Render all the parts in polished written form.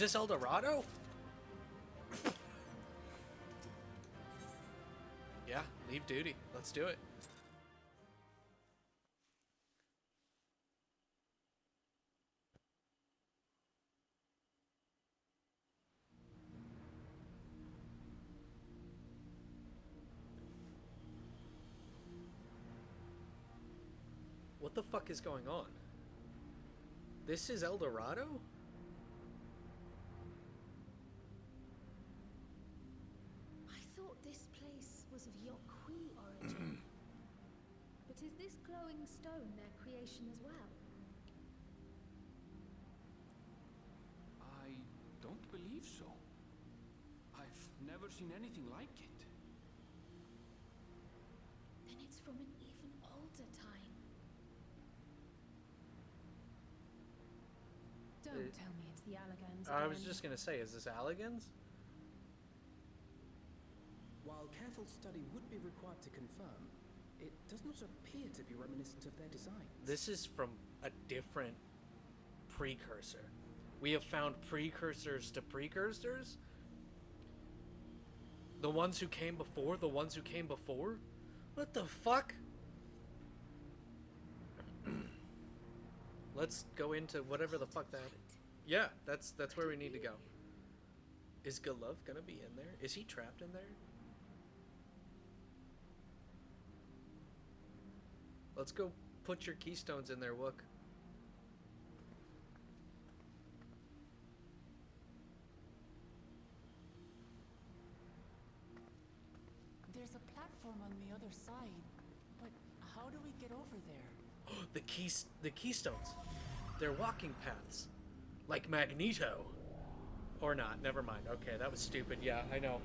this El Dorado? Yeah, leave duty. Let's do it. What the fuck is going on? This is El Dorado? I thought this place was of Yokwi origin. But is this glowing stone their creation as well? I don't believe so. I've never seen anything like it. Then it's from an even older time. Don't tell me it's the Allegans I was again. just gonna say, is this Allegans? While careful study would be required to confirm, it does not appear to be reminiscent of their design. This is from a different precursor. We have found precursors to precursors? The ones who came before? The ones who came before? What the fuck? Let's go into whatever the fuck that is. Yeah, that's where we need to go. Is Golov gonna be in there? Is he trapped in there? Let's go put your keystones in there, Wook. There's a platform on the other side, but how do we get over there? The keystones. They're walking paths. Like Magneto. Or not, never mind. Okay, that was stupid. Yeah, I know.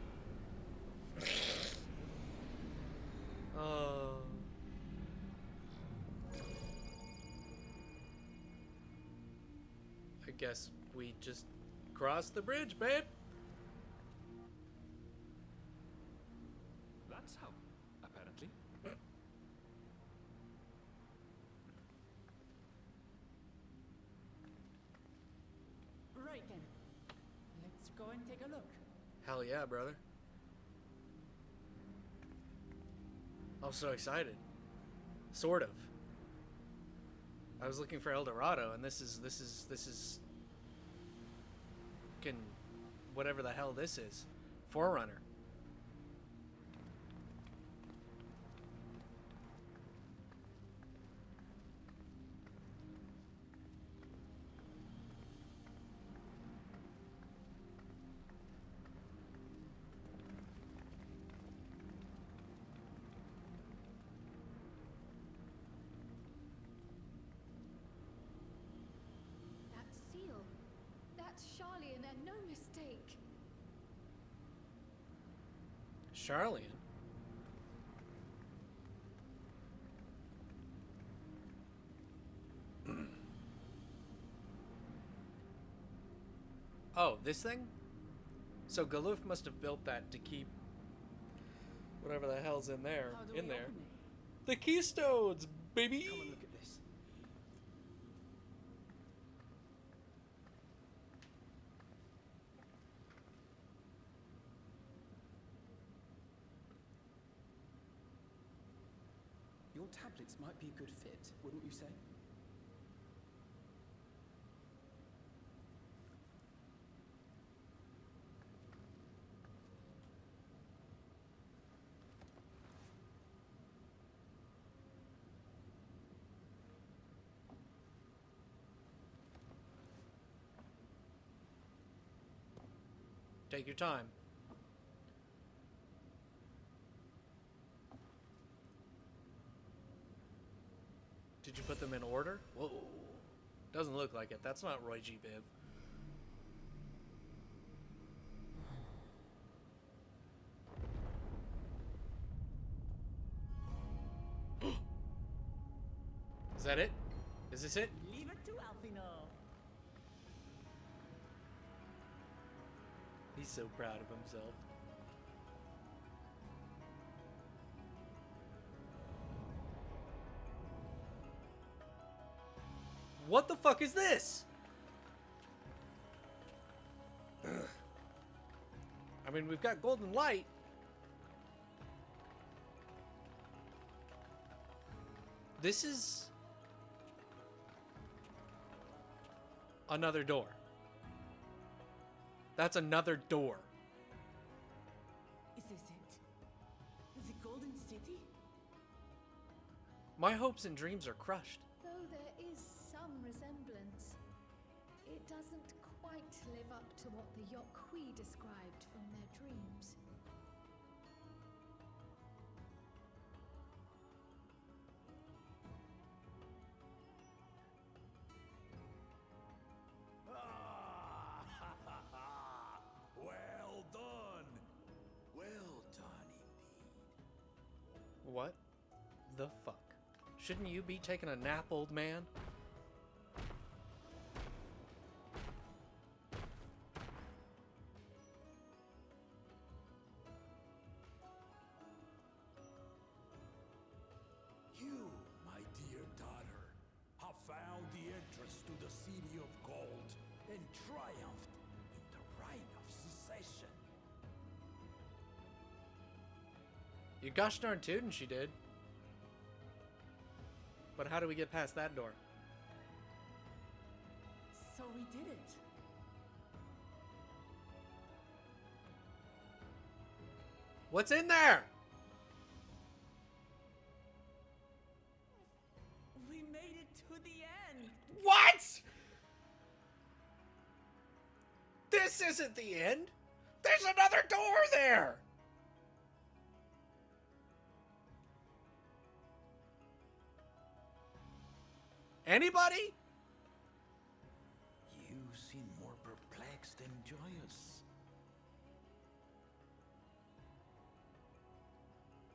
I guess we just crossed the bridge, babe. That's how, apparently. Right then. Let's go and take a look. Hell yeah, brother. I'm so excited. Sort of. I was looking for El Dorado, and this is fucking whatever the hell this is. Forerunner. That seal. That's Charlian and no mistake. Charlian. Oh, this thing? So Galuf must have built that to keep whatever the hell's in there How do in we there. open it? The keystones, baby. Come and look at this. Your tablets might be a good fit, wouldn't you say? Take your time. Did you put them in order? Whoa. Doesn't look like it. That's not Roy G. Biv. Is that it? Is this it? Leave it to Alfino. He's so proud of himself. What the fuck is this? I mean, we've got golden light. This is another door. That's another door. Is this it? Is it Golden City? My hopes and dreams are crushed. Though there is some resemblance, it doesn't quite live up to what the Yokwi described from their dreams. Well done. Well done indeed. What the fuck? Shouldn't you be taking a nap, old man? You, my dear daughter, have found the entrance to the city of gold and triumphed in the right of secession. You gosh darn tootin' she did. But how do we get past that door? So we did it. What's in there? We made it to the end. What? This isn't the end. There's another door there. Anybody? You seem more perplexed than joyous.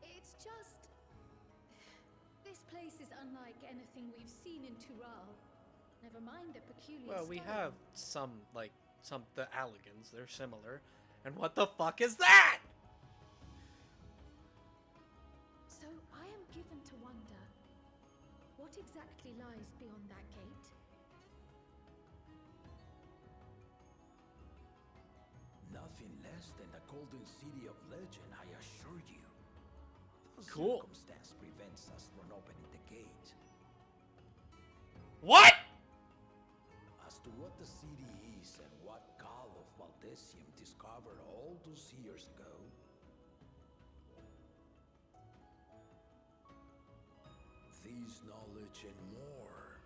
It's just... This place is unlike anything we've seen in Tural. Never mind the peculiar Well, we stone. have some, like, the Alligans. They're similar. And what the fuck is that? So I am given to wonder, what exactly lies beyond that gate? Nothing less than the golden city of legend, I assure you. No Cool. circumstance prevents us from opening the gate. What? As to what the city is and what Gall of Valdesium discovered all those years ago, these knowledge and more,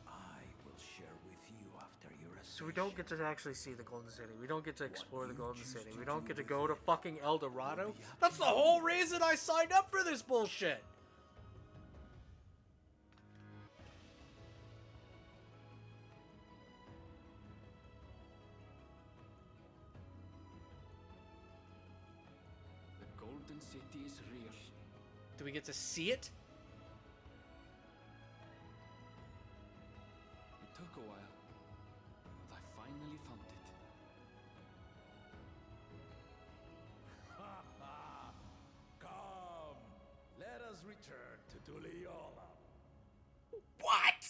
I will share with you after your ascension. So we don't get to actually see the Golden City. We don't get to explore the you Golden choose City. to We don't do get to with go to it fucking El Dorado. will be up That's to the you. whole reason I signed up for this bullshit. The Golden City is real. Do we get to see it? It took a while, but I finally found it. Come, let us return to Duliola. What?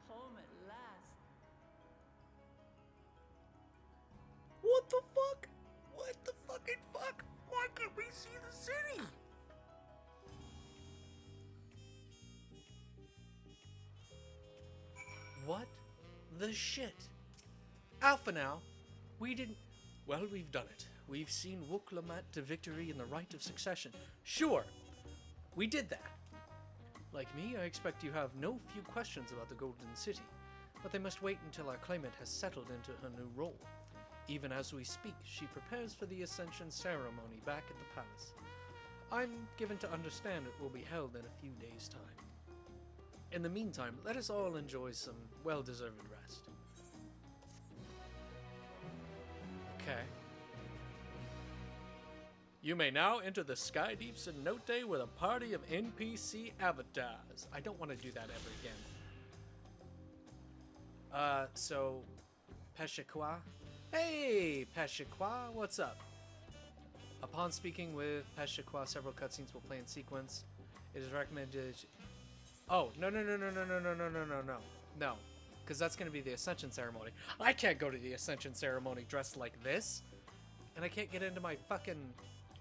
Home at last. What the fuck? What the fucking fuck? Why can't we see the city? What the shit? Alpha now, we didn't... Well, we've done it. We've seen Wuklamat to victory in the right of succession. Sure, we did that. Like me, I expect you have no few questions about the Golden City, but they must wait until our claimant has settled into her new role. Even as we speak, she prepares for the Ascension ceremony back at the palace. I'm given to understand it will be held in a few days' time. In the meantime, let us all enjoy some well-deserved rest. Okay. You may now enter the Sky Deep cenote with a party of NPC avatars. I don't want to do that ever again. So, Peshekwa? Hey, Peshekwa, what's up? Upon speaking with Peshekwa, several cutscenes will play in sequence. It is recommended... Oh, no. because that's going to be the Ascension ceremony. I can't go to the Ascension ceremony dressed like this, and I can't get into my fucking...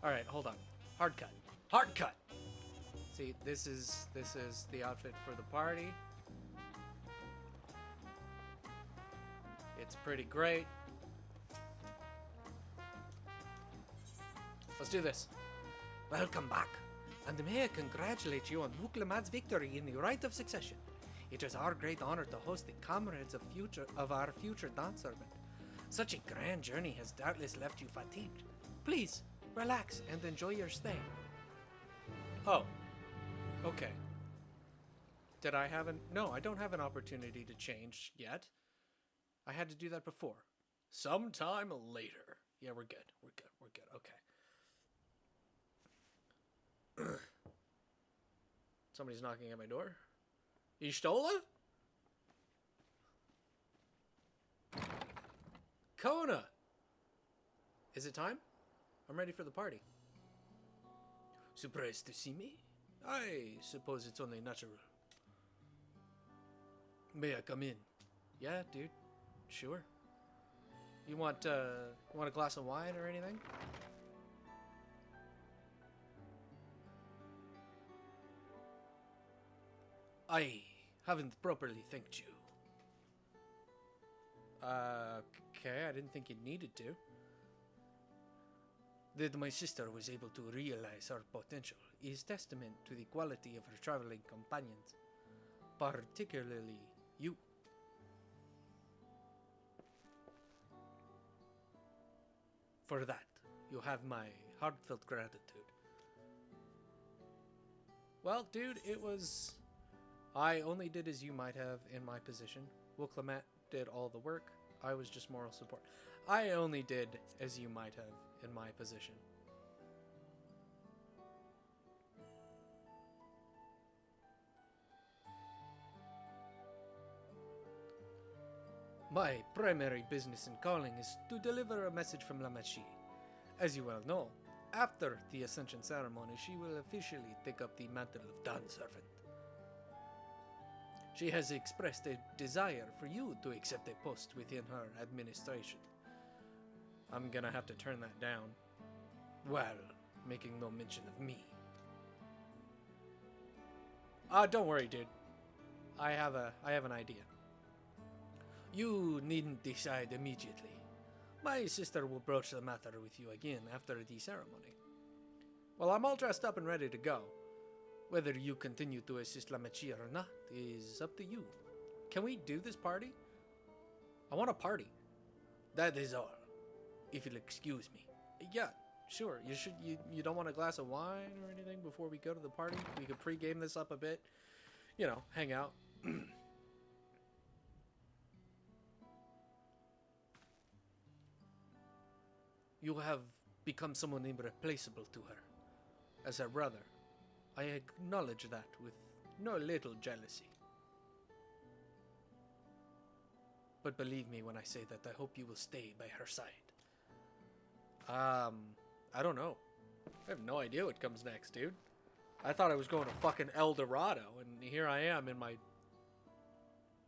Alright, hold on. Hard cut. Hard cut! See, this is the outfit for the party. It's pretty great. Let's do this. Welcome back, and may I congratulate you on Wuklamad's victory in the Rite of Succession. It is our great honor to host the comrades of our future dance servant. Such a grand journey has doubtless left you fatigued. Please, relax and enjoy your stay. Oh. Okay. Did I have an... No, I don't have an opportunity to change yet. I had to do that before. Sometime later. Yeah, we're good. We're good. We're good. Okay. Somebody's knocking at my door. Ishtola? Kona! Is it time? I'm ready for the party. Surprised to see me? I suppose it's only natural. May I come in? Yeah, dude. Sure. You want a glass of wine or anything? I haven't properly thanked you. Okay, I didn't think you needed to. That my sister was able to realize her potential is testament to the quality of her traveling companions, particularly you. For that, you have my heartfelt gratitude. Well, dude, it was... I only did as you might have in my position. Wuklamat did all the work. I was just moral support. I only did as you might have in my position. My primary business and calling is to deliver a message from Lamachi. As you well know, after the Ascension ceremony, she will officially take up the mantle of Dawn Servant. She has expressed a desire for you to accept a post within her administration. I'm gonna have to turn that down, while making no mention of me. Don't worry, dude. I have an idea. You needn't decide immediately. My sister will broach the matter with you again after the ceremony. Well, I'm all dressed up and ready to go. Whether you continue to assist Lamachi or not is up to you. Can we do this party? I want a party. That is all. If you'll excuse me. Yeah, sure. You don't want a glass of wine or anything before we go to the party? We could pre-game this up a bit. You know, hang out. You have become someone irreplaceable to her. As her brother, I acknowledge that with no little jealousy. But believe me when I say that I hope you will stay by her side. I don't know. I have no idea what comes next, dude. I thought I was going to fucking El Dorado, and here I am in my,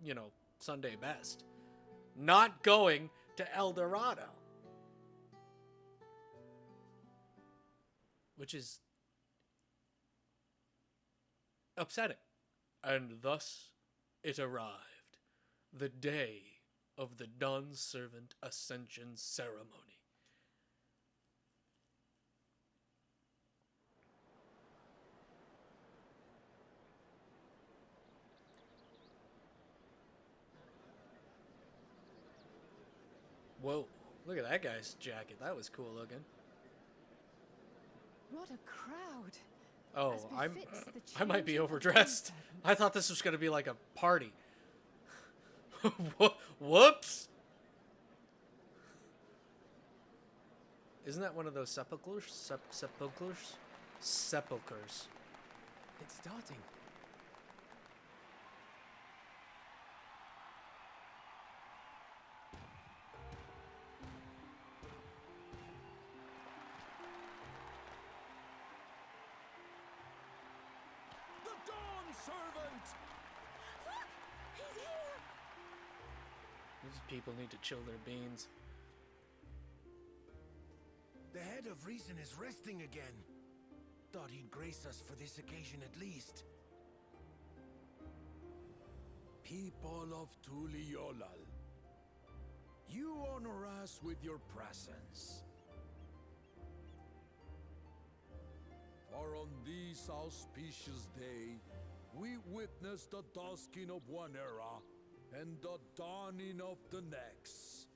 you know, Sunday best. Not going to El Dorado. Which is upsetting. And thus it arrived. The day of the Dawn Servant Ascension ceremony. Whoa, look at that guy's jacket. That was cool looking. What a crowd. Oh, As befits the I might be change of overdressed. the I thought this was going to be like a party. Whoops! Isn't that one of those sepulchers? Sepulchers? Sepulchers. It's starting. The Dawn Servant! Look! He's here! These people need to chill their beans. The head of reason is resting again. Thought he'd grace us for this occasion at least. People of Tuliolal, you honor us with your presence. For on this auspicious day, we witness the dusking of one era and the dawning of the next.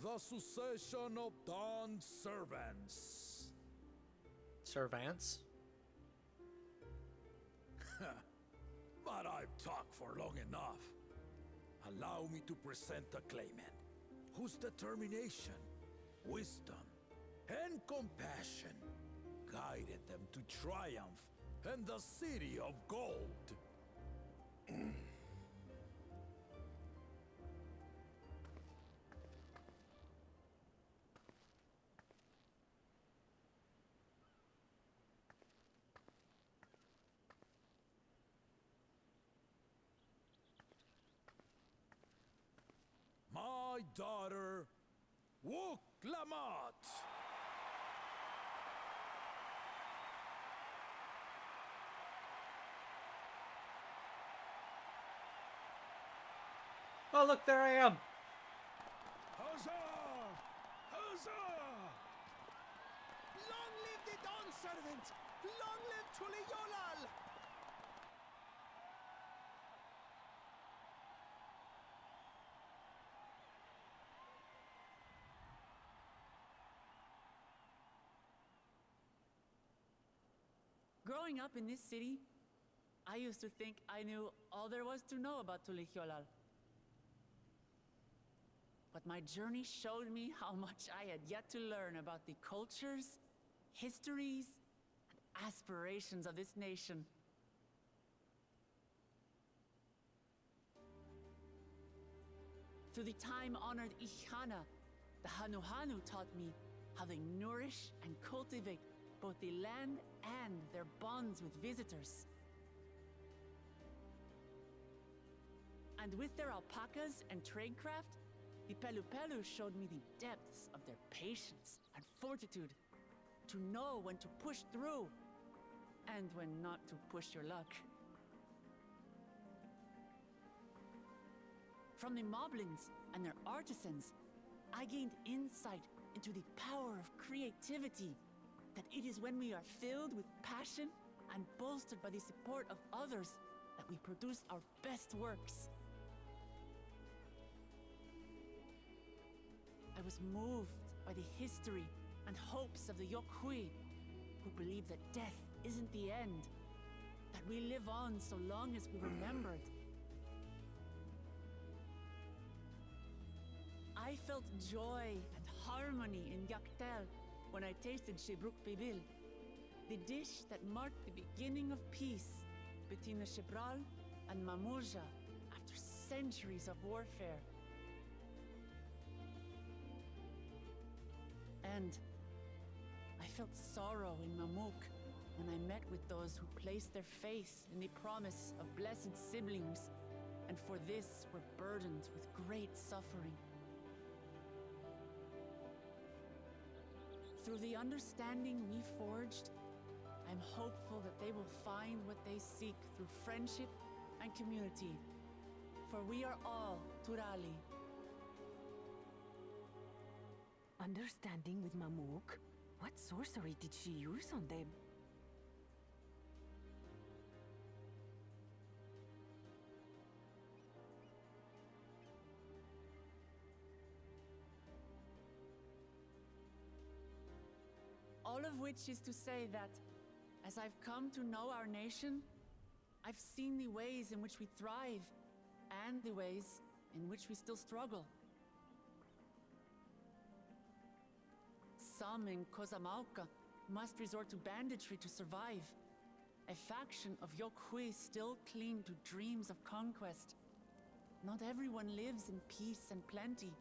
The succession of Dawn's servants. Servants? But I've talked for long enough. Allow me to present the claimant, whose determination, wisdom, and compassion guided them to triumph and the city of gold. My daughter, Wuklamat. Oh, look, there I am. Huzzah! Huzzah! Long live the Dawn Servant! Long live Tuliolal! Growing up in this city, I used to think I knew all there was to know about Tulihyolal. But my journey showed me how much I had yet to learn about the cultures, histories, and aspirations of this nation. Through the time-honored Ihana, the Hanuhanu taught me how they nourish and cultivate both the land and their bonds with visitors. And with their alpacas and tradecraft, the Pelupelu showed me the depths of their patience and fortitude, to know when to push through and when not to push your luck. From the Moblins and their artisans, I gained insight into the power of creativity, that it is when we are filled with passion and bolstered by the support of others that we produce our best works. I was moved by the history and hopes of the Yokhui, who believe that death isn't the end, that we live on so long as we remembered. I felt joy and harmony in Yaktel when I tasted Shebruk Bibil, the dish that marked the beginning of peace between the Shebral and Mamurja after centuries of warfare. And I felt sorrow in Mamuk when I met with those who placed their faith in the promise of blessed siblings, and for this were burdened with great suffering. Through the understanding we forged, I'm hopeful that they will find what they seek through friendship and community, for we are all Turali. Understanding with Mamuk? What sorcery did she use on them? All of which is to say that, as I've come to know our nation, I've seen the ways in which we thrive, and the ways in which we still struggle. Some in Kozamauka must resort to banditry to survive. A faction of Yokhui still cling to dreams of conquest. Not everyone lives in peace and plenty.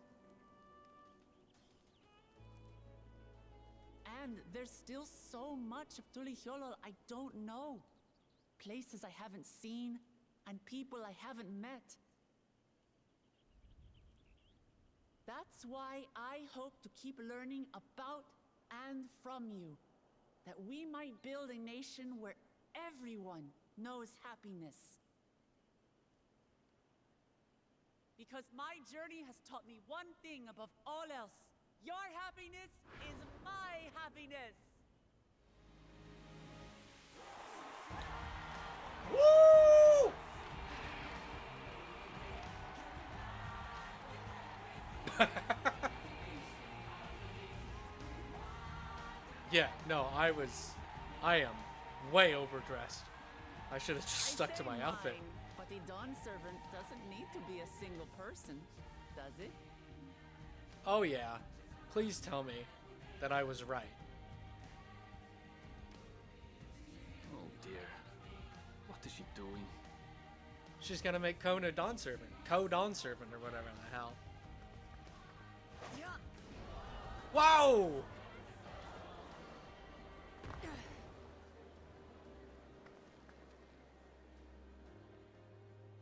And there's still so much of Tulihyolal I don't know. Places I haven't seen, and people I haven't met. That's why I hope to keep learning about and from you, that we might build a nation where everyone knows happiness. Because my journey has taught me one thing above all else. Your happiness is my happiness. Woo! Yeah, no, I am way overdressed. I should have just stuck to my outfit. Mine, but the Dawn Servant doesn't need to be a single person, does it? Oh yeah, please tell me that I was right. Oh dear. What is she doing? She's gonna make Kona Dawn Servant, Dawn Servant, or whatever the hell. Yeah. Wow!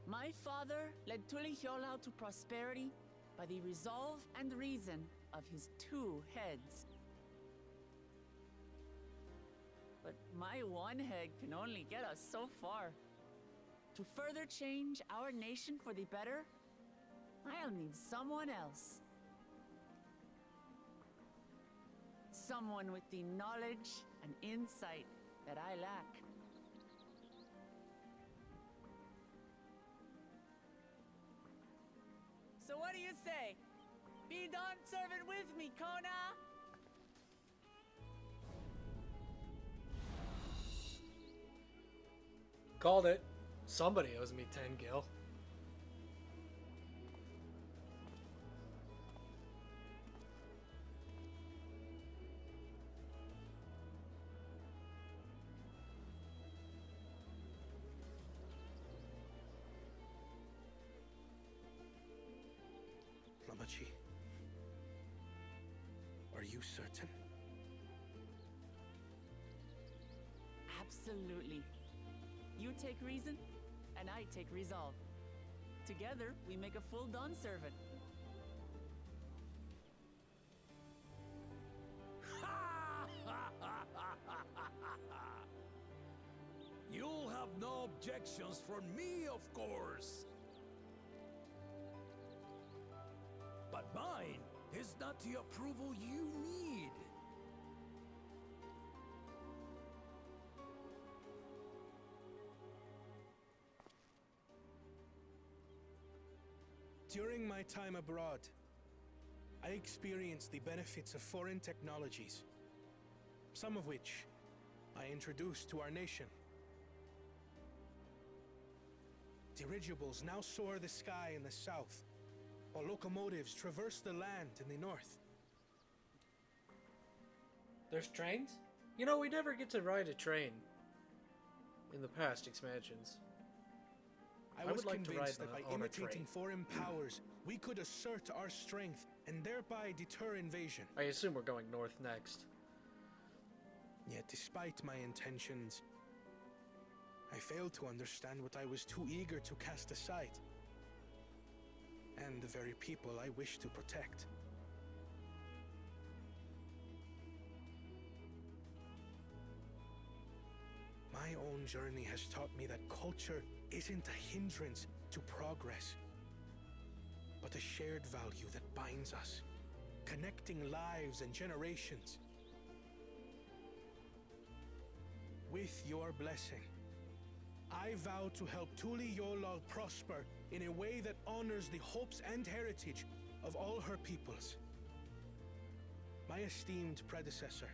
My father led Tulihiolau to prosperity by the resolve and reason of his 2 heads. But my one head can only get us so far. To further change our nation for the better, I'll need someone else. Someone with the knowledge and insight that I lack. So what do you say? Be Dawn Servant with me, Kona! Called it. Somebody owes me 10 gil. Lamachi, are you certain? Absolutely. You take reason, and I take resolve. Together, we make a full Dawn Servant. You'll have no objections from me, of course. But mine is not the approval you need. During my time abroad, I experienced the benefits of foreign technologies, some of which I introduced to our nation. Dirigibles now soar the sky in the south, while locomotives traverse the land in the north. There's trains? You know, we never get to ride a train in the past expansions. I was would like to convinced ride that by on a imitating train. foreign powers, we could assert our strength and thereby deter invasion. I assume we're going north next. Yet despite my intentions, I failed to understand what I was too eager to cast aside, and the very people I wish to protect. My own journey has taught me that culture isn't a hindrance to progress, but a shared value that binds us, connecting lives and generations. With your blessing, I vow to help Tulihiolau prosper in a way that honors the hopes and heritage of all her peoples. My esteemed predecessor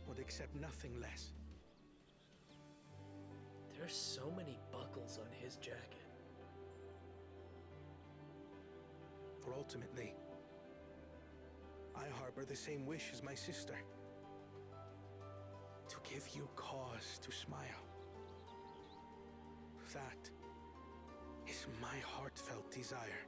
would accept nothing less. There's so many buckles on his jacket. For ultimately, I harbor the same wish as my sister. To give you cause to smile. That is my heartfelt desire.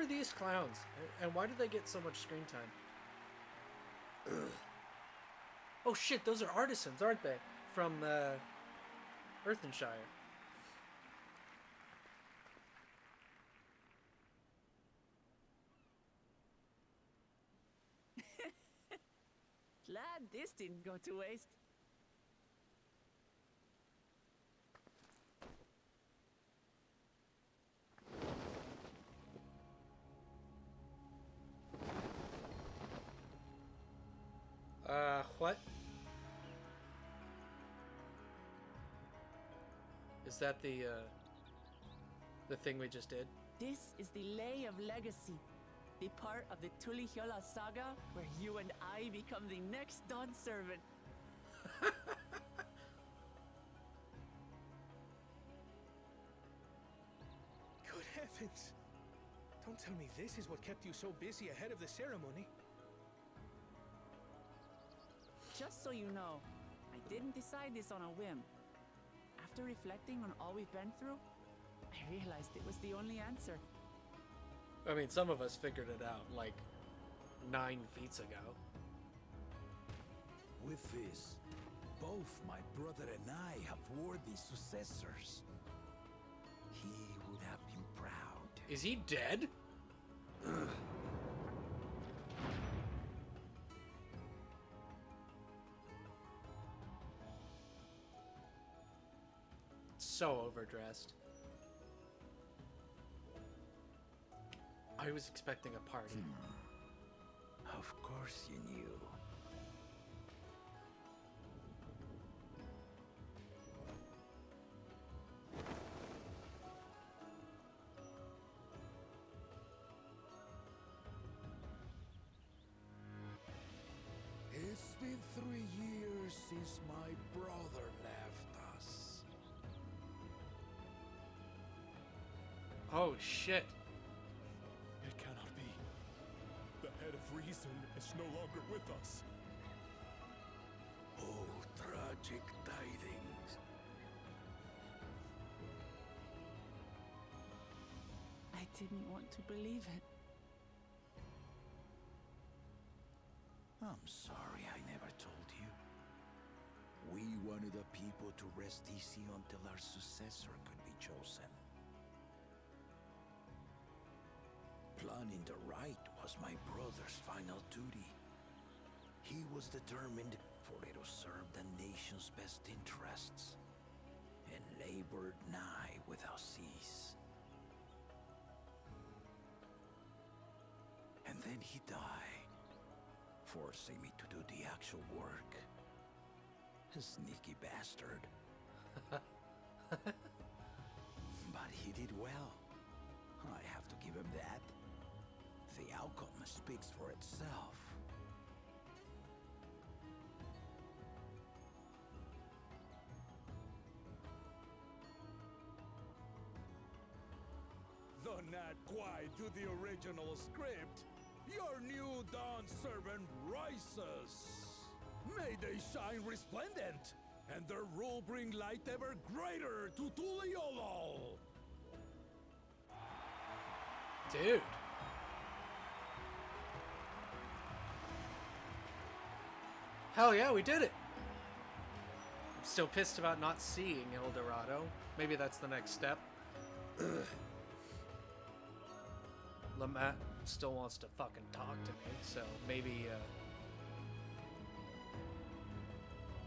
are these clowns? And why do they get so much screen time? Ugh. Oh shit, those are artisans, aren't they? From Earthenshire. Glad this didn't go to waste. What? Is that the thing we just did? This is the Lay of Legacy, the part of the Tulihyola saga where you and I become the next Dawn servant. Good heavens! Don't tell me this is what kept you so busy ahead of the ceremony. Just so you know, I didn't decide this on a whim. After reflecting on all we've been through, I realized it was the only answer. I mean, some of us figured it out like 9 feats ago. With this, both my brother and I have worthy successors. He would have been proud. Is he dead? So overdressed. I was expecting a party. Of course you knew. It's been 3 years since my brother left us. Oh shit. It cannot be. The head of reason is no longer with us. Oh, tragic tidings. I didn't want to believe it. I'm sorry I never told you. We wanted the people to rest easy until our successor could be chosen. Planning the right was my brother's final duty. He was determined for it to serve the nation's best interests, and labored nigh without cease. And then he died, forcing me to do the actual work. A sneaky bastard. But he did well. I have to give him that. The outcome speaks for itself. Though not quite to the original script, your new Dawn servant rises. May they shine resplendent, and their rule bring light ever greater to Tuliolol. Dude. Hell yeah, we did it! I'm still pissed about not seeing El Dorado. Maybe that's the next step. Lamat still wants to fucking talk to me, so maybe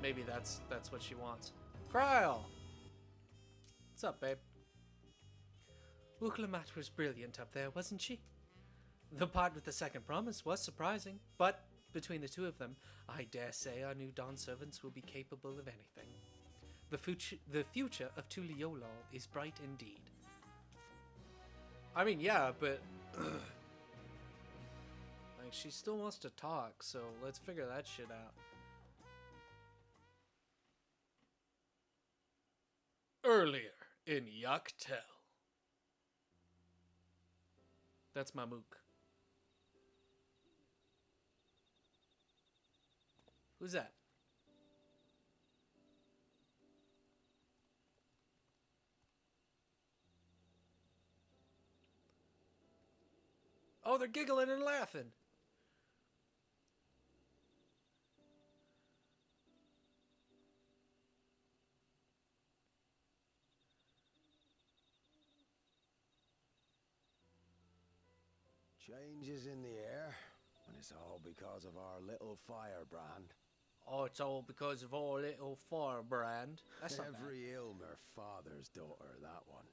maybe that's what she wants. Kryl! What's up, babe? Lamat was brilliant up there, wasn't she? The part with the second promise was surprising, but between the two of them, I dare say our new Dawn servants will be capable of anything. The future of Tuliolol is bright indeed. I mean, yeah, but like, she still wants to talk, so let's figure that shit out. Earlier in Yaktel. That's my mook. Who's that? Oh, they're giggling and laughing. Changes in the air, and it's all because of our little firebrand. Oh, it's all because of our little firebrand. That's not Every Ilmer father's daughter, that one.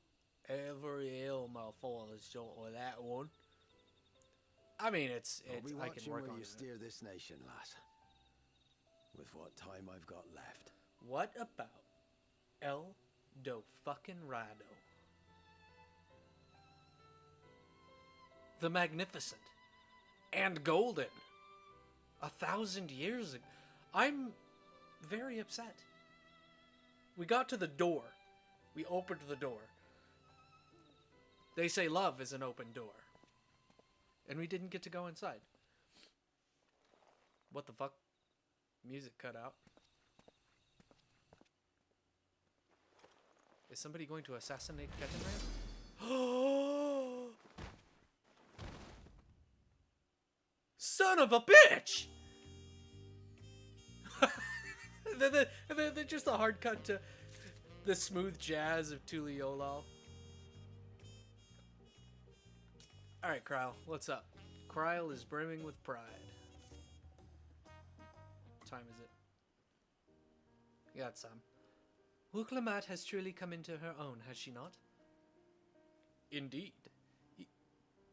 Every Ilmer father's daughter, that one. I mean, I'll be I watching can work where on you it. steer this nation, lass. With what time I've got left. What about El Do fucking Rado? The Magnificent. And Golden. 1,000 years ago. I'm very upset. We got to the door. We opened the door. They say love is an open door. And we didn't get to go inside. What the fuck? Music cut out. Is somebody going to assassinate Kettenrail? Son of a bitch! They're just a hard cut to the smooth jazz of Tuliolal. Alright, Kryle, what's up? Kryle is brimming with pride. What time is it? You got some. Wuklamat has truly come into her own, has she not? Indeed.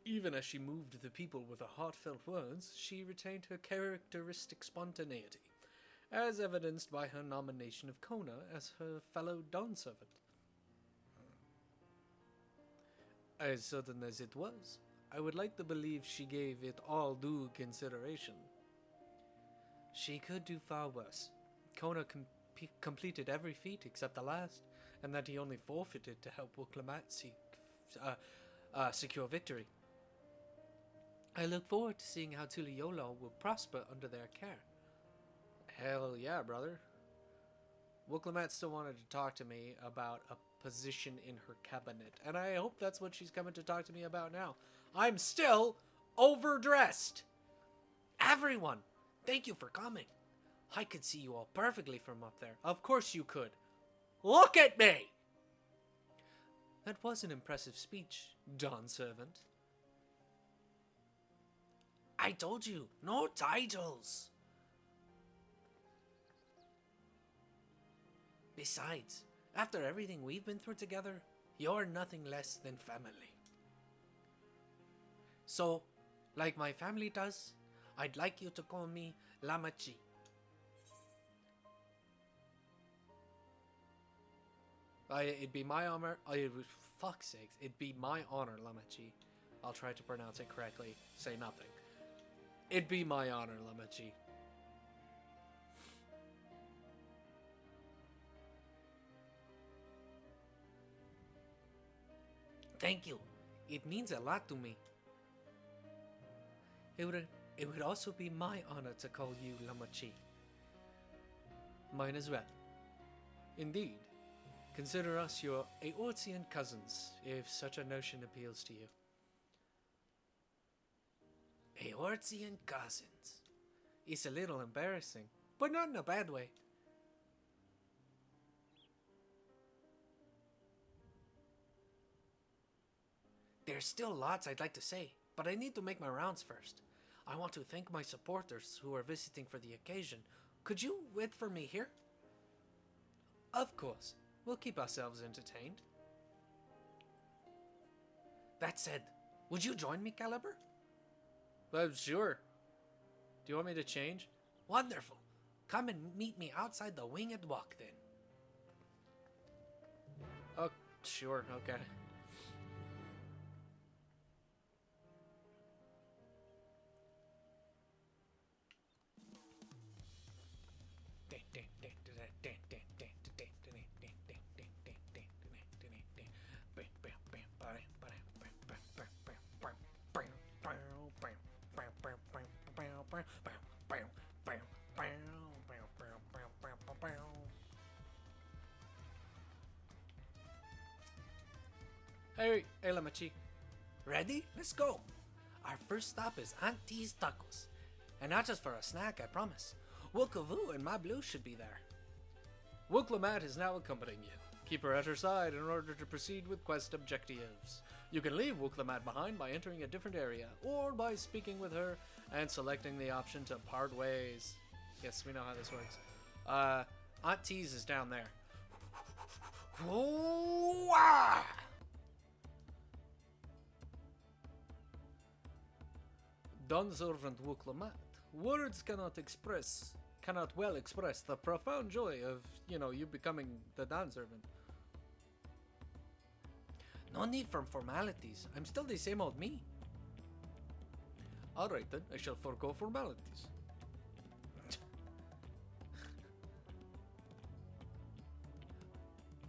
Even as she moved the people with her heartfelt words, she retained her characteristic spontaneity, as evidenced by her nomination of Kona as her fellow Dawn servant. As sudden as it was, I would like to believe she gave it all due consideration. She could do far worse. Kona completed every feat except the last, and that he only forfeited to help Wuklamat secure victory. I look forward to seeing how Tuliolal will prosper under their care. Hell yeah, brother. Wuklamat still wanted to talk to me about a position in her cabinet, and I hope that's what she's coming to talk to me about now. I'm still overdressed. Everyone, thank you for coming. I could see you all perfectly from up there. Of course you could. Look at me! That was an impressive speech, Dawn servant. I told you, no titles. Besides, after everything we've been through together, you're nothing less than family. So, like my family does, I'd like you to call me Lamachi. It'd be my honor. Fuck's sakes, it'd be my honor, Lamachi. I'll try to pronounce it correctly. Say nothing. It'd be my honor, Lamachi. Thank you. It means a lot to me. It would also be my honor to call you Lamachi. Mine as well. Indeed. Consider us your Aortian cousins, if such a notion appeals to you. Aortian cousins. It's a little embarrassing, but not in a bad way. There's still lots I'd like to say, but I need to make my rounds first. I want to thank my supporters who are visiting for the occasion. Could you wait for me here? Of course. We'll keep ourselves entertained. That said, would you join me, Caliber? Sure. Do you want me to change? Wonderful. Come and meet me outside the winged walk then. Oh, sure, okay. Hey, Lamachi. Ready? Let's go. Our first stop is Aunt T's Tacos. And not just for a snack, I promise. Wookavu and my Blue should be there. Wooklomat is now accompanying you. Keep her at her side in order to proceed with quest objectives. You can leave Wooklomat behind by entering a different area, or by speaking with her and selecting the option to part ways. Yes, we know how this works. Aunt T's is down there. Dawn Servant Wooklomat. Words cannot well express the profound joy of, you becoming the Dawn Servant. No need for formalities. I'm still the same old me. Alright then, I shall forego formalities.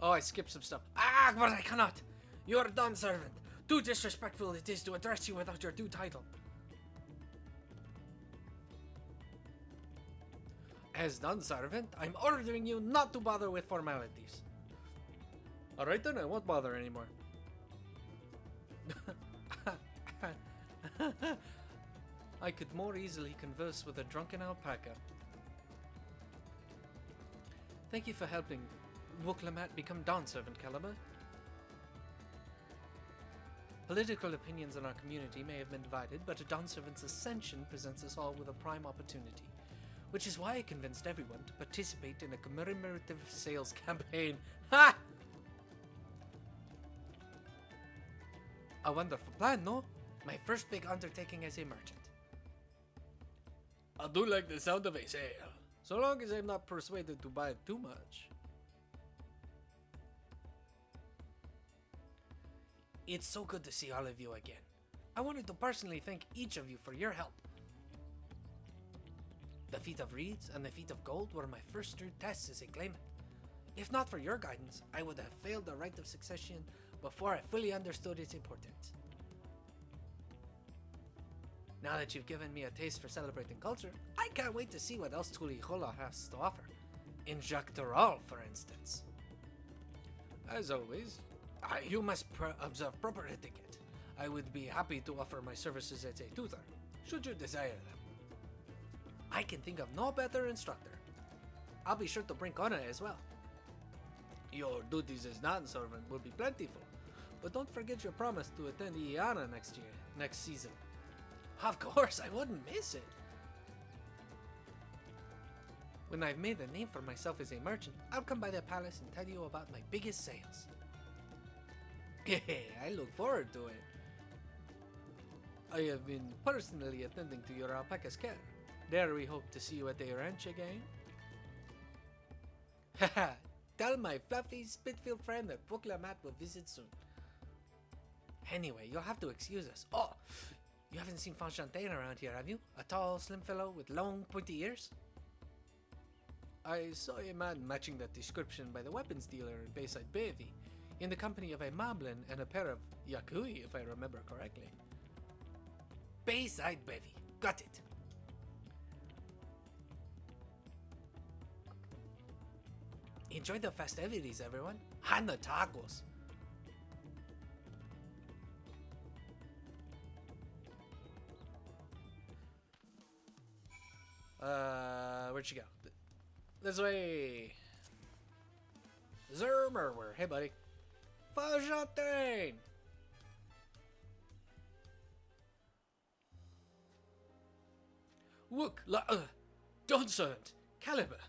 Oh, I skipped some stuff. Ah, but I cannot! You are a Dawn Servant. Too disrespectful it is to address you without your due title. As Dawn Servant, I'm ordering you not to bother with formalities. Alright then, I won't bother anymore. I could more easily converse with a drunken alpaca. Thank you for helping Wooklomat become Dawn Servant, Caliber. Political opinions in our community may have been divided, but a Dawn Servant's ascension presents us all with a prime opportunity, which is why I convinced everyone to participate in a commemorative sales campaign. Ha! A wonderful plan, no? My first big undertaking as a merchant. I do like the sound of a sale, so long as I'm not persuaded to buy too much. It's so good to see all of you again. I wanted to personally thank each of you for your help. The Feat of Reeds and the Feat of Gold were my first true tests as a claimant. If not for your guidance, I would have failed the rite of succession before I fully understood its importance. Now that you've given me a taste for celebrating culture, I can't wait to see what else Tulihola has to offer. In Jacques Doral, for instance. As always, you must observe proper etiquette. I would be happy to offer my services as a tutor, should you desire them. I can think of no better instructor. I'll be sure to bring Kona as well. Your duties as Dawn Servant will be plentiful, but don't forget your promise to attend Iana next season. Of course, I wouldn't miss it. When I've made a name for myself as a merchant, I'll come by the palace and tell you about my biggest sales. I look forward to it. I have been personally attending to your alpaca's care. There we hope to see you at the ranch again. Haha, tell my fluffy Spitfield friend that Wooklomat will visit soon. Anyway, you'll have to excuse us. Oh, you haven't seen Fonchampagne around here, have you? A tall, slim fellow with long, pointy ears? I saw a man matching that description by the weapons dealer in Bayside Bevy, in the company of a Moblin and a pair of Yakui, if I remember correctly. Bayside Bevy, got it. Enjoy the festivities, everyone. And the tacos. Where'd she go? This way. Zermerwer. Hey, buddy. Fonchampagne. Dawn Servant. Caliber.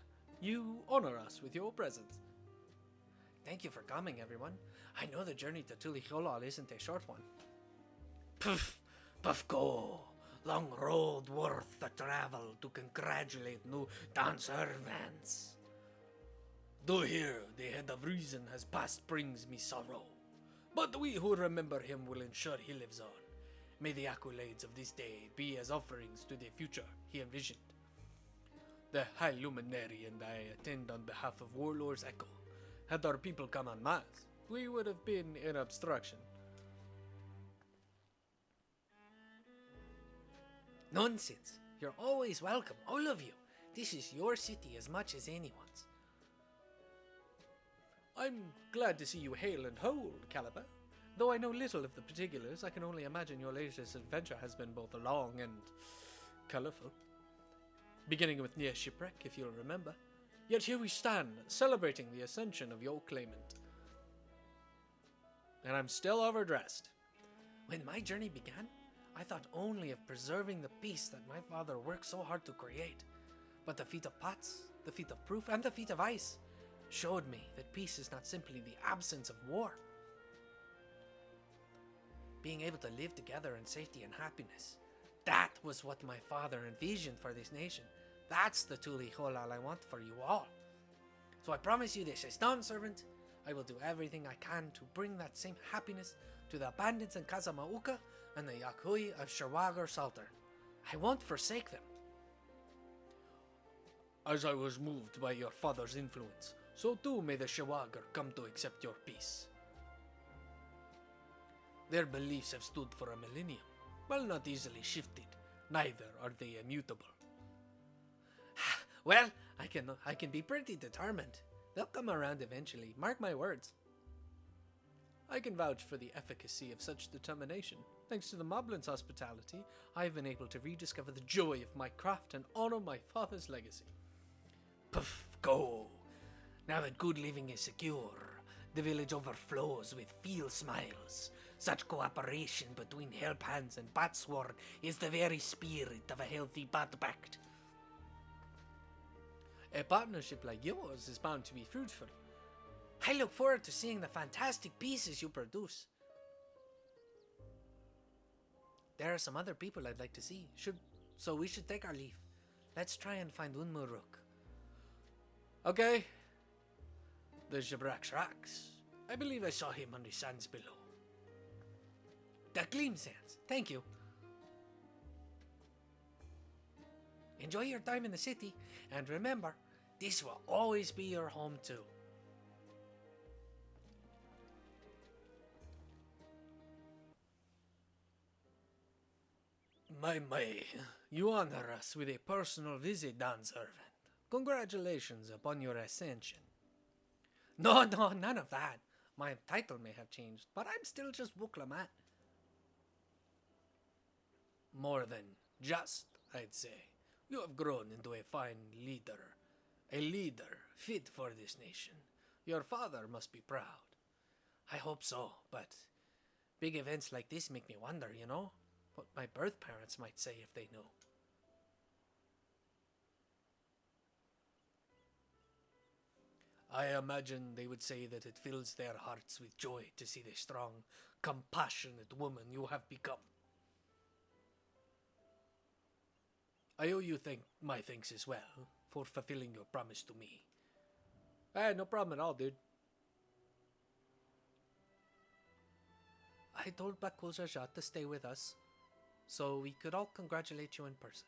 You honor us with your presence. Thank you for coming, everyone. I know the journey to Tuliholol isn't a short one. Puff, puff go. Long road worth the travel to congratulate new Dawn Servants. Though here the head of reason has passed brings me sorrow, but we who remember him will ensure he lives on. May the accolades of this day be as offerings to the future he envisioned. The High Luminary and I attend on behalf of Warlord's Echo. Had our people come en masse, we would have been an obstruction. Nonsense. You're always welcome, all of you. This is your city as much as anyone's. I'm glad to see you hale and whole, Caliber. Though I know little of the particulars, I can only imagine your latest adventure has been both long and colourful. Beginning with near shipwreck, if you'll remember. Yet here we stand, celebrating the ascension of your claimant. And I'm still overdressed. When my journey began, I thought only of preserving the peace that my father worked so hard to create. But the feat of pots, the feat of proof, and the feat of ice showed me that peace is not simply the absence of war. Being able to live together in safety and happiness. That was what my father envisioned for this nation. That's the Tuli Holal I want for you all. So I promise you this, as Dawn Servant, I will do everything I can to bring that same happiness to the bandits in Kazamauka and the Yakui of Sherwagar Salter. I won't forsake them. As I was moved by your father's influence, so too may the Sherwagar come to accept your peace. Their beliefs have stood for a millennium, while not easily shifted. Neither are they immutable. Well, I can be pretty determined. They'll come around eventually, mark my words. I can vouch for the efficacy of such determination. Thanks to the Moblin's hospitality, I have been able to rediscover the joy of my craft and honor my father's legacy. Puff, go! Now that good living is secure, the village overflows with field smiles. Such cooperation between Helphands and Batsworn is the very spirit of a healthy Bat Pact. A partnership like yours is bound to be fruitful. I look forward to seeing the fantastic pieces you produce. There are some other people I'd like to see, so we should take our leave. Let's try and find Unmuruk. Okay. The Jabrak Shraks. I believe I saw him on the sands below. The Gleam Sands. Thank you. Enjoy your time in the city, and remember, this will always be your home too. My, you honor us with a personal visit, Dawn Servant. Congratulations upon your ascension. No, none of that. My title may have changed, but I'm still just Wuklamat. More than just, I'd say. You have grown into a fine leader. A leader fit for this nation. Your father must be proud. I hope so, but big events like this make me wonder, you know? What my birth parents might say if they knew. I imagine they would say that it fills their hearts with joy to see the strong, compassionate woman you have become. I owe you my thanks as well for fulfilling your promise to me. No problem at all, dude. I told Bakul Jajat to stay with us, so we could all congratulate you in person.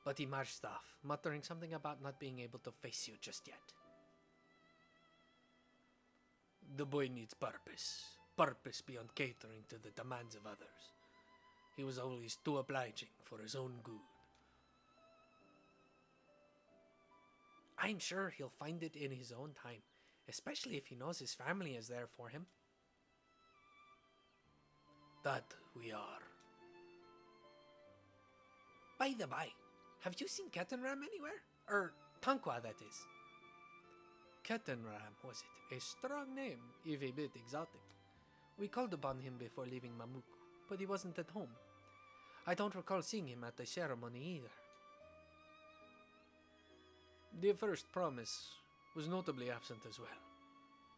But he marched off, muttering something about not being able to face you just yet. The boy needs purpose. Purpose beyond catering to the demands of others. He was always too obliging for his own good. I'm sure he'll find it in his own time, especially if he knows his family is there for him. That we are. By the by, have you seen Ketenram anywhere? Or Tankwa, that is. Ketenram, was it? A strong name, if a bit exotic. We called upon him before leaving Mamuk, but he wasn't at home. I don't recall seeing him at the ceremony either. The first promise was notably absent as well,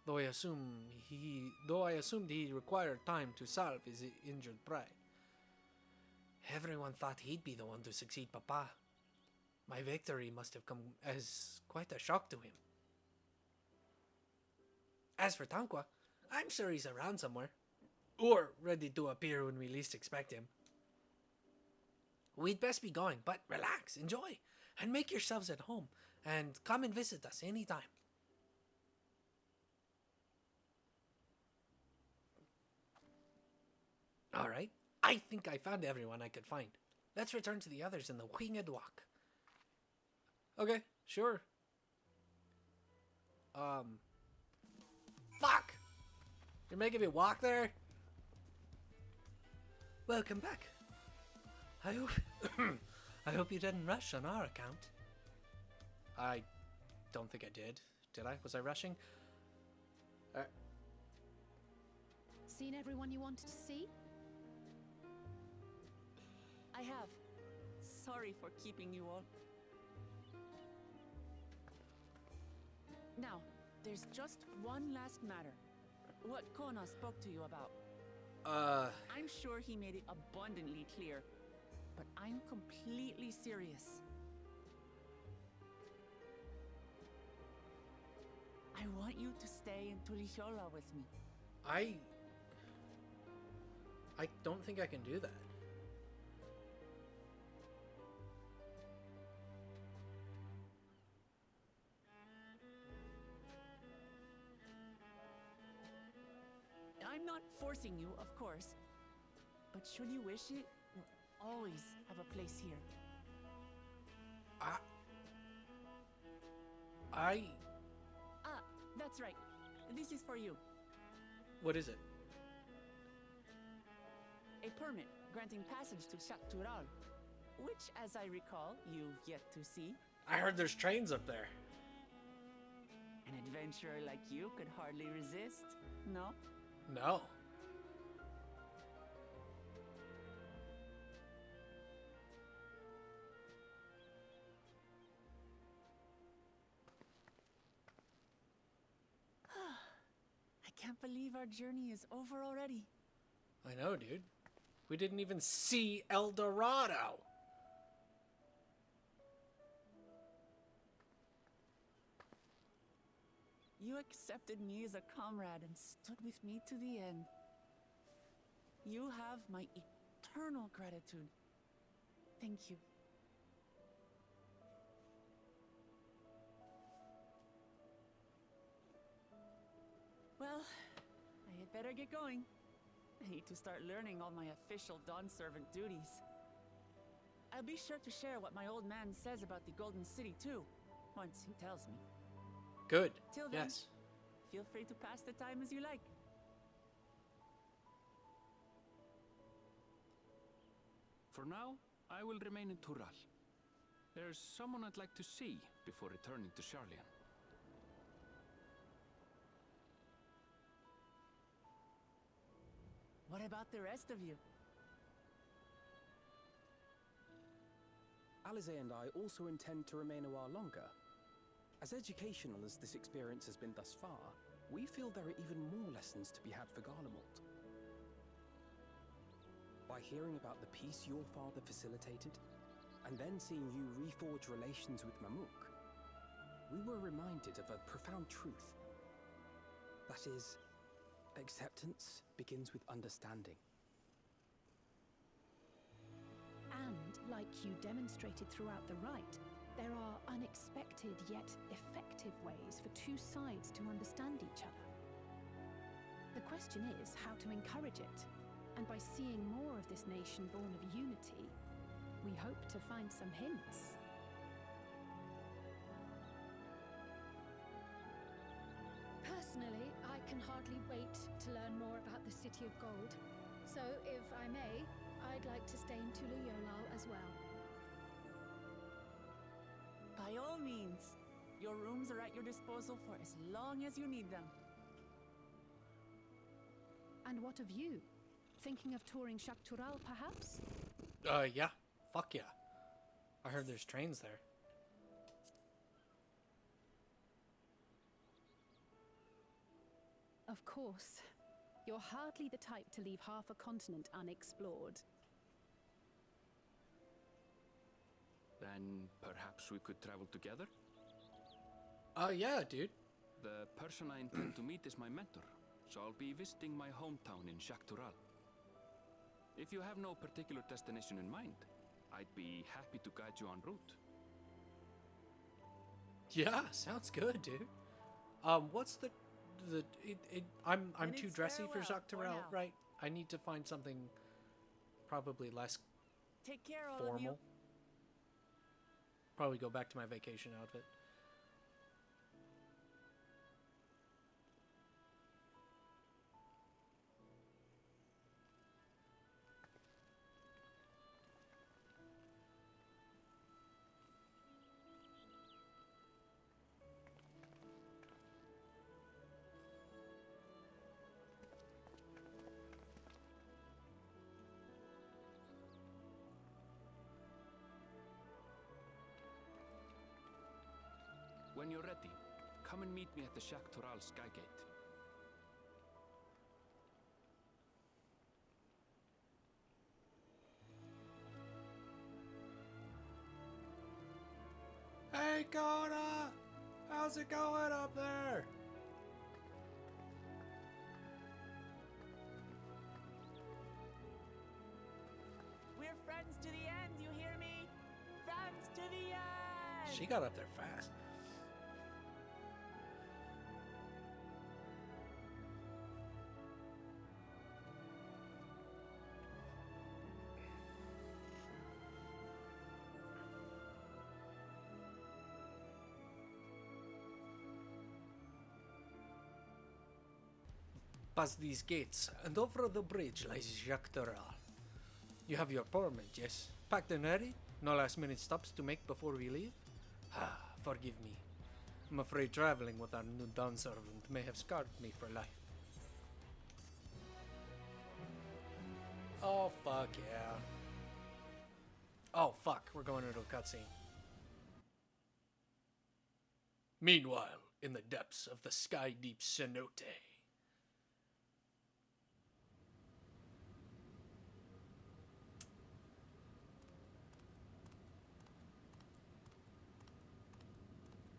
though I assumed he required time to salve his injured pride. Everyone thought he'd be the one to succeed Papa. My victory must have come as quite a shock to him. As for Tankwa, I'm sure he's around somewhere, or ready to appear when we least expect him. We'd best be going, but relax, enjoy, and make yourselves at home. And come and visit us anytime. Alright, I think I found everyone I could find. Let's return to the others in the Winged Walk. Okay, sure. Fuck! You're making me walk there? Welcome back. I hope I hope you didn't rush on our account. I don't think I did. Did I? Was I rushing? Seen everyone you wanted to see? I have. Sorry for keeping you all. Now, there's just one last matter. What Kona spoke to you about. I'm sure he made it abundantly clear, but I'm completely serious. I want you to stay in Tulihiola with me. I don't think I can do that. I'm not forcing you, of course, but should you wish it, you'll always have a place here. That's right. This is for you. What is it? A permit granting passage to Shaktural, which, as I recall, you've yet to see. I heard there's trains up there. An adventurer like you could hardly resist, no? No. I can't believe our journey is over already. I know, dude. We didn't even see El Dorado. You accepted me as a comrade and stood with me to the end. You have my eternal gratitude. Thank you. Well, I had better get going. I need to start learning all my official Dawn servant duties. I'll be sure to share what my old man says about the Golden City too, once he tells me. Good. Till then, yes. Feel free to pass the time as you like. For now, I will remain in Tural. There's someone I'd like to see before returning to Sharlayan. What about the rest of you? Alize and I also intend to remain a while longer. As educational as this experience has been thus far, we feel there are even more lessons to be had for Garlemald. By hearing about the peace your father facilitated, and then seeing you reforge relations with Mamuk, we were reminded of a profound truth. That is, acceptance begins with understanding. And, like you demonstrated throughout the rite, there are unexpected yet effective ways for two sides to understand each other. The question is how to encourage it, and by seeing more of this nation born of unity, we hope to find some hints. Personally, I can hardly wait to learn more about the City of Gold. So, if I may, I'd like to stay in Tuluyolal as well. By all means, your rooms are at your disposal for as long as you need them. And what of you? Thinking of touring Shaktural, perhaps? Yeah. Fuck yeah. I heard there's trains there. Of course. You're hardly the type to leave half a continent unexplored. Then perhaps we could travel together? Yeah, dude. The person I intend to meet is my mentor, so I'll be visiting my hometown in Shaktural. If you have no particular destination in mind, I'd be happy to guide you en route. Yeah, sounds good, dude. What's I'm Then too it's dressy for farewell Jacques for Tarel, now. right? I need to find something probably less Take care, all of you. formal. Probably go back to my vacation outfit. When you're ready, come and meet me at the Shaktoral Skygate. Hey, Coda! How's it going up there? We're friends to the end, you hear me? Friends to the end! She got up there fast. Past these gates, and over the bridge lies Jacques Doral. You have your permit, yes? Packed and ready? No last minute stops to make before we leave? Ah, forgive me. I'm afraid traveling with our new Dawn servant may have scarred me for life. Oh, fuck yeah. Oh, fuck, we're going into a cutscene. Meanwhile, in the depths of the sky-deep cenote.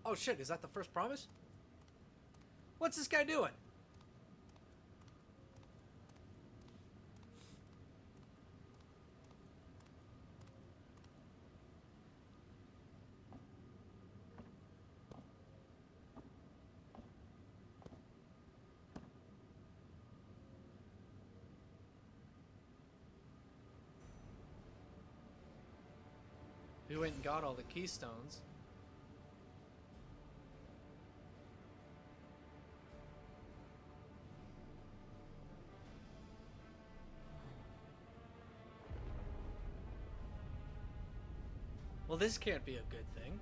Oh shit, is that the first promise? What's this guy doing? He went and got all the keystones. Well, this can't be a good thing.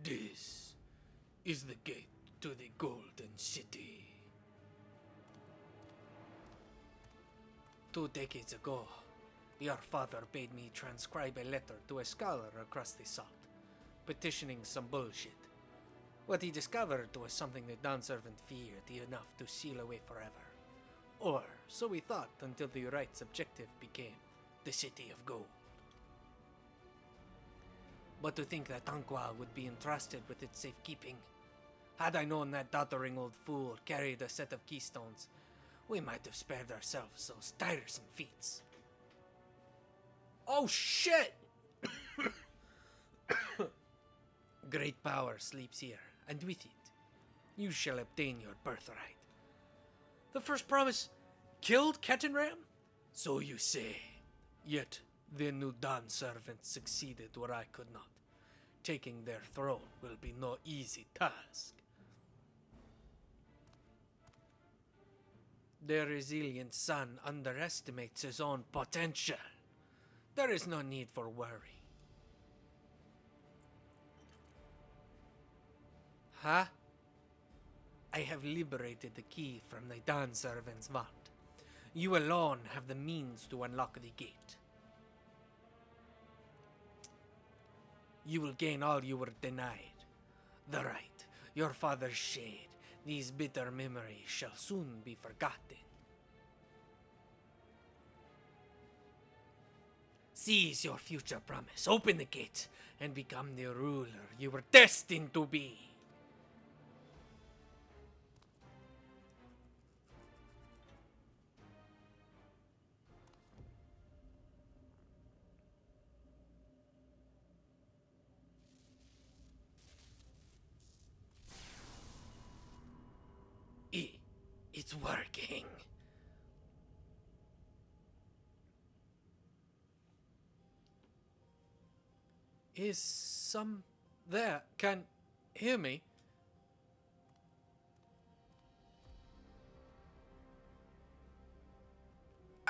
This is the gate to the Golden City. 2 decades ago, your father bade me transcribe a letter to a scholar across the salt, petitioning some bullshit. What he discovered was something the Dawn servant feared enough to seal away forever. Or, so we thought until the right's objective became the City of Gold. But to think that Tanqua would be entrusted with its safekeeping. Had I known that doddering old fool carried a set of keystones, we might have spared ourselves those tiresome feats. Oh shit! Great power sleeps here, and with it, you shall obtain your birthright. The first promise killed Kettenram? So you say. Yet the new Dawn servants succeeded where I could not. Taking their throne will be no easy task. Their resilient son underestimates his own potential. There is no need for worry. Huh? I have liberated the key from the Dawn servant's vault. You alone have the means to unlock the gate. You will gain all you were denied. The right, your father's shade, these bitter memories shall soon be forgotten. Seize your future promise, open the gate, and become the ruler you were destined to be. It's working. Is some there can hear me?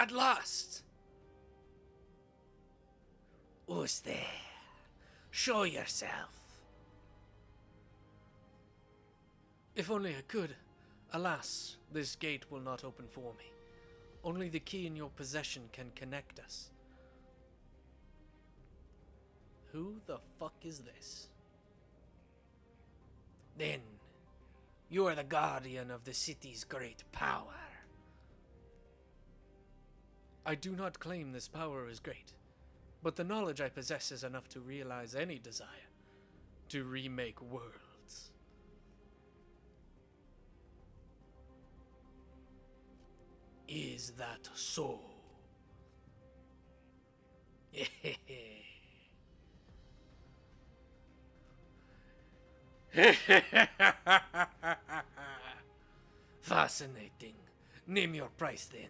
At last! Who's there? Show yourself. If only I could. Alas, this gate will not open for me. Only the key in your possession can connect us. Who the fuck is this? Then, you are the guardian of the city's great power. I do not claim this power is great, but the knowledge I possess is enough to realize any desire to remake worlds. Is that so? Fascinating. Name your price then,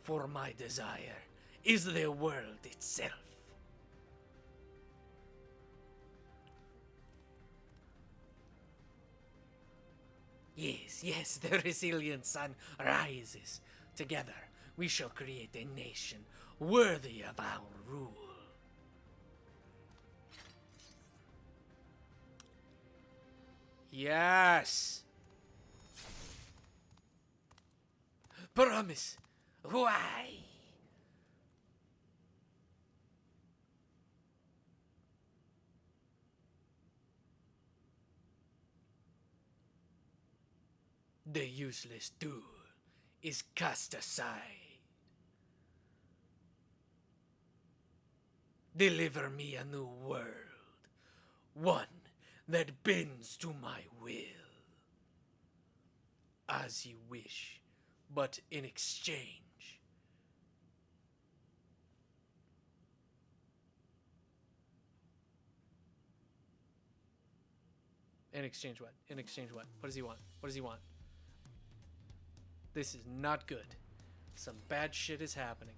for my desire is the world itself. Yes, yes, the resilient sun rises. Together, we shall create a nation worthy of our rule. Yes. Promise. Why? The useless tool is cast aside. Deliver me a new world, one that bends to my will. As you wish, but in exchange. In exchange what? In exchange what? What does he want? What does he want? This is not good. Some bad shit is happening.